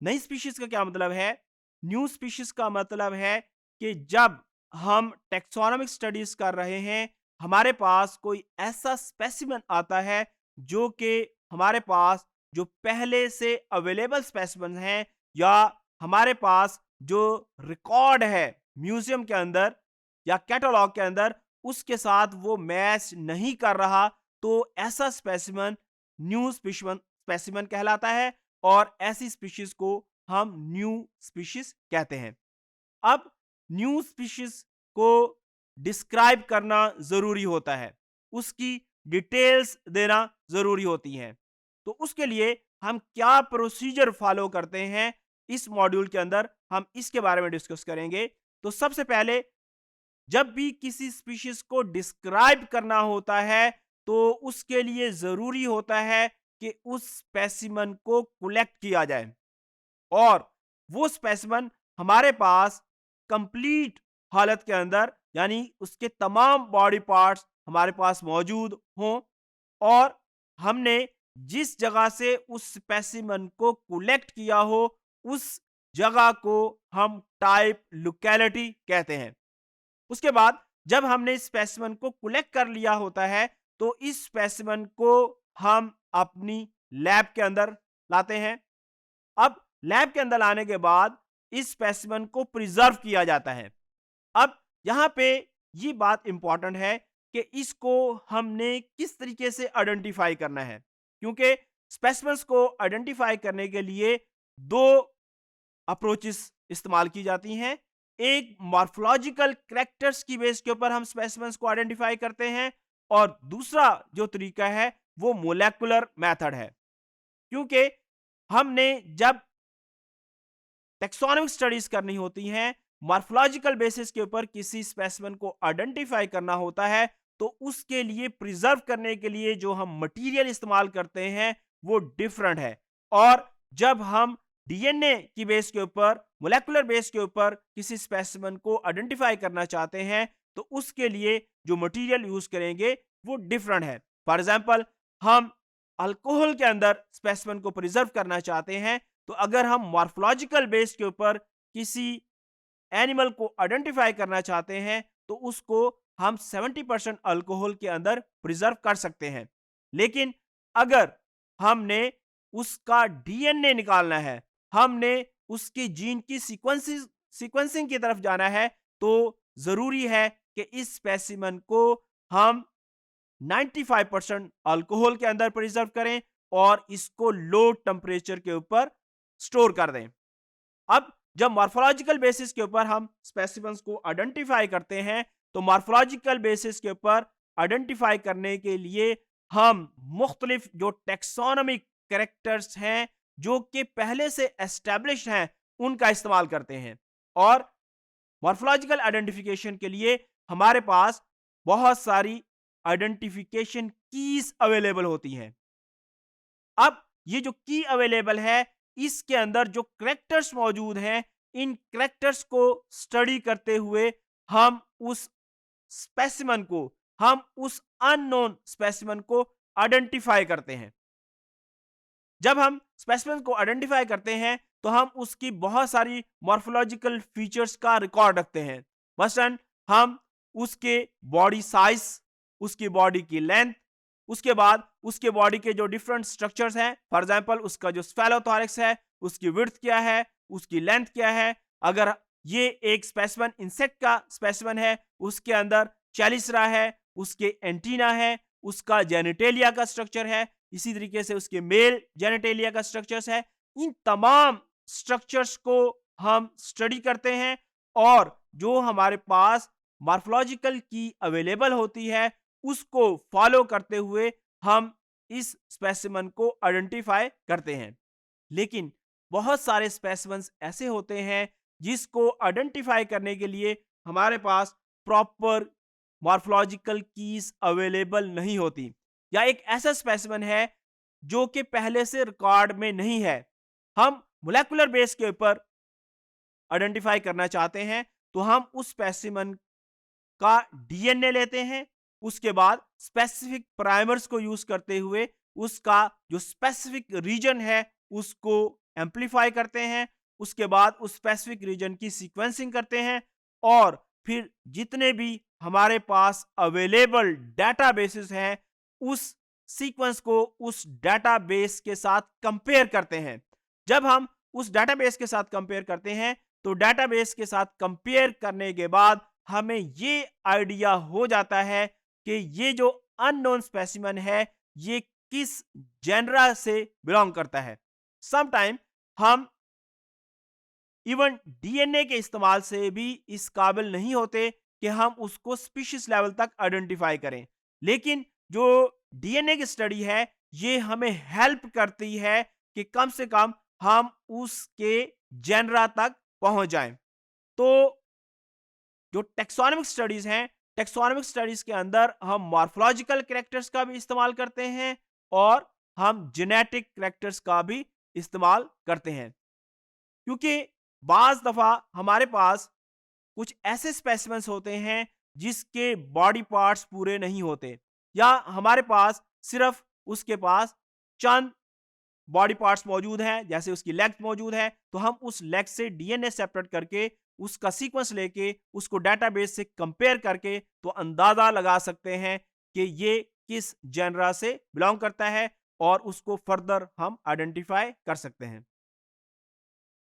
नई स्पीशीज का क्या मतलब है? न्यू स्पीशीज का मतलब है कि जब हम टेक्सोनोमिक स्टडीज कर रहे हैं, हमारे पास कोई ऐसा स्पेसिमेन आता है जो कि हमारे पास जो पहले से अवेलेबल स्पेसिमेन हैं, या हमारे पास जो रिकॉर्ड है म्यूजियम के अंदर या कैटलॉग के अंदर, उसके साथ वो मैच नहीं कर रहा, तो ऐसा स्पेसिमेन न्यू स्पेसिमेन कहलाता है, और ऐसी स्पीशीज को हम न्यू स्पीशीज कहते हैं। अब न्यू स्पीशीज को डिस्क्राइब करना जरूरी होता है, उसकी डिटेल्स देना जरूरी होती हैं। तो उसके लिए हम क्या प्रोसीजर फॉलो करते हैं, इस मॉड्यूल के अंदर हम इसके बारे में डिस्कस करेंगे। तो सबसे पहले, जब भी किसी स्पीशीज को डिस्क्राइब करना होता है, तो उसके लिए जरूरी होता है कि उस स्पेसिमन को कलेक्ट किया जाए, और वो स्पेसिमन हमारे पास कंप्लीट हालत के अंदर, यानी उसके तमाम बॉडी पार्ट्स हमारे पास मौजूद हों, और हमने जिस जगह से उस स्पेसिमन को कलेक्ट किया हो, उस जगह को हम टाइप लोकेलिटी कहते हैं। उसके बाद जब हमने इस स्पेसिमन को कलेक्ट कर लिया होता है, तो इस स्पेसिमन को हम अपनी लैब के अंदर लाते हैं। अब लैब के अंदर लाने के बाद इस स्पेसिमन को प्रिजर्व किया जाता है। अब यहां पे ये बात इंपॉर्टेंट है कि इसको हमने किस तरीके से आइडेंटिफाई करना है, क्योंकि स्पेसिमन्स को आइडेंटिफाई करने के लिए दो अप्रोचेस इस्तेमाल की जाती हैं। एक मॉर्फोलॉजिकल कैरेक्टर्स की बेस के ऊपर हम स्पेसिमेंस को आइडेंटिफाई करते हैं, और दूसरा जो तरीका है वो मोलेकुलर मेथड है। क्योंकि हमने जब टेक्सोनोमिक स्टडीज करनी होती हैं, मॉर्फोलॉजिकल बेसिस के ऊपर किसी स्पेसिमेन को आइडेंटिफाई करना होता है, तो उसके लिए प्रिजर्व करने के लिए जो हम मटेरियल इस्तेमाल करते हैं वो डिफरेंट है। और जब हम डीएनए की बेस के ऊपर, मोलेकुलर बेस के ऊपर किसी स्पेसिमेन को आइडेंटिफाई करना चाहते हैं, तो उसके लिए जो मटेरियल यूज करेंगे वो डिफरेंट है। फॉर एग्जांपल, हम अल्कोहल के अंदर स्पेसिमेन को प्रिजर्व करना चाहते हैं, तो अगर हम मॉर्फोलॉजिकल बेस के ऊपर किसी एनिमल को आइडेंटिफाई करना चाहते हैं, तो उसको हम 70% अल्कोहल के अंदर प्रिजर्व कर सकते हैं। लेकिन अगर हमने उसका डीएनए निकालना है, हमने उसकी जीन की सीक्वेंसिंग की तरफ जाना है, तो जरूरी है कि इस स्पेसिमन को हम 95% अल्कोहल के अंदर प्रिजर्व करें, और इसको लो टेम्परेचर के ऊपर स्टोर कर दें। अब जब मॉर्फोलॉजिकल बेसिस के ऊपर हम स्पेसिमेंस को आइडेंटिफाई करते हैं, तो मॉर्फोलॉजिकल बेसिस के ऊपर आइडेंटिफाई करने के लिए हम मुख्तलिफ जो टेक्सोनोमिक कैरेक्टर्स हैं, जो कि पहले से एस्टेब्लिश हैं, उनका इस्तेमाल करते हैं। और मॉर्फोलॉजिकल आइडेंटिफिकेशन के लिए हमारे पास बहुत सारी आइडेंटिफिकेशन कीज अवेलेबल होती हैं। अब ये जो की अवेलेबल है, इसके अंदर जो करेक्टर्स मौजूद हैं, इन करेक्टर्स को स्टडी करते हुए हम उस स्पेसिमन को, हम उस अननोन स्पेसिमन को आइडेंटिफाई करते हैं। जब हम स्पेसिमन को आइडेंटिफाई करते हैं, तो हम उसकी बहुत सारी मॉर्फोलॉजिकल फीचर्स का रिकॉर्ड रखते हैं। मसलन हम उसके बॉडी साइज, उसकी बॉडी की लेंथ, उसके बाद उसके बॉडी के जो डिफरेंट स्ट्रक्चर्स हैं, फॉर एग्जांपल उसका जो स्फेलोथोरैक्स है, उसकी विड्थ क्या है, उसकी लेंथ क्या है। अगर ये एक स्पेसिमन इंसेक्ट का स्पेसिमन है, उसके अंदर चेलिसरा है, उसके एंटीना है, उसका जेनिटेलिया का स्ट्रक्चर है, इसी तरीके से उसके मेल जेनिटेलिया का स्ट्रक्चर्स है। इन तमाम स्ट्रक्चर्स को हम स्टडी करते हैं, और जो हमारे पास मॉर्फोलॉजिकल की अवेलेबल होती है, उसको फॉलो करते हुए हम इस स्पेसिमन को आइडेंटिफाई करते हैं। लेकिन बहुत सारे स्पेसिमन्स ऐसे होते हैं जिसको आइडेंटिफाई करने के लिए हमारे पास प्रॉपर मॉर्फोलॉजिकल कीज अवेलेबल नहीं होती, या एक ऐसा स्पेसिमन है जो कि पहले से रिकॉर्ड में नहीं है। हम मोलेकुलर बेस के ऊपर आइडेंटिफाई करना चाहते हैं, तो हम उस स्पेसिमन का डीएनए लेते हैं। उसके बाद स्पेसिफिक प्राइमर्स को यूज करते हुए उसका जो स्पेसिफिक रीजन है उसको एम्पलीफाई करते हैं, उसके बाद उस स्पेसिफिक रीजन की सीक्वेंसिंग करते हैं और फिर जितने भी हमारे पास अवेलेबल डेटाबेसेस हैं उस सीक्वेंस को उस डेटाबेस के साथ कंपेयर करते हैं। जब हम उस डेटाबेस के साथ कंपेयर करते हैं तो डेटाबेस के साथ कंपेयर करने के बाद हमें ये आइडिया हो जाता है कि ये जो अननोन स्पेसिमेन है ये किस जेनरा से बिलोंग करता है। समटाइम हम इवन डीएनए के इस्तेमाल से भी इस काबिल नहीं होते कि हम उसको स्पीशीज लेवल तक आइडेंटिफाई करें, लेकिन जो डीएनए की स्टडी है ये हमें हेल्प करती है कि कम से कम हम उसके जेनरा तक पहुंच जाएं। तो जो टेक्सोनोमिक स्टडीज हैं, टेक्सोनोमिक स्टडीज के अंदर हम मॉर्फोलॉजिकल कैरेक्टर्स का भी इस्तेमाल करते हैं और हम जेनेटिक कैरेक्टर्स का भी इस्तेमाल करते हैं, क्योंकि बाज दफा हमारे पास कुछ ऐसे स्पेसिमेंस होते हैं जिसके बॉडी पार्ट्स पूरे नहीं होते, या हमारे पास सिर्फ उसके पास चंद बॉडी पार्ट्स मौजूद हैं, जैसे उसकी लेग मौजूद है, तो हम उस लेग से डीएनए सेपरेट करके उसका सीक्वेंस लेके उसको डेटाबेस से कंपेयर करके तो अंदाजा लगा सकते हैं कि ये किस जेनरा से बिलोंग करता है और उसको फर्दर हम आइडेंटिफाई कर सकते हैं।